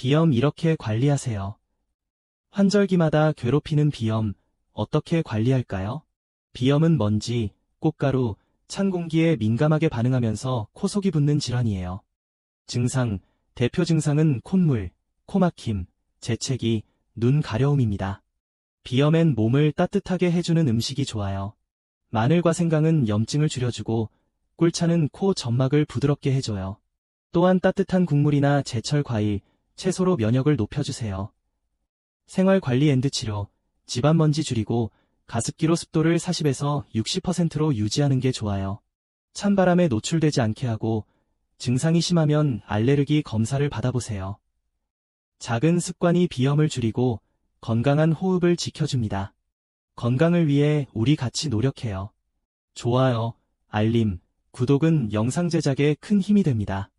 비염 이렇게 관리하세요. 환절기마다 괴롭히는 비염, 어떻게 관리할까요? 비염은 먼지, 꽃가루, 찬 공기에 민감하게 반응하면서 코 속이 붓는 질환이에요. 증상, 대표 증상은 콧물, 코막힘, 재채기, 눈 가려움입니다. 비염엔 몸을 따뜻하게 해주는 음식이 좋아요. 마늘과 생강은 염증을 줄여주고 꿀차는 코 점막을 부드럽게 해줘요. 또한 따뜻한 국물이나 제철 과일, 채소로 면역을 높여주세요. 생활관리 앤드 치료, 집안먼지 줄이고 가습기로 습도를 40에서 60%로 유지하는 게 좋아요. 찬바람에 노출되지 않게 하고 증상이 심하면 알레르기 검사를 받아보세요. 작은 습관이 비염을 줄이고 건강한 호흡을 지켜줍니다. 건강을 위해 우리 같이 노력해요. 좋아요, 알림, 구독은 영상 제작에 큰 힘이 됩니다.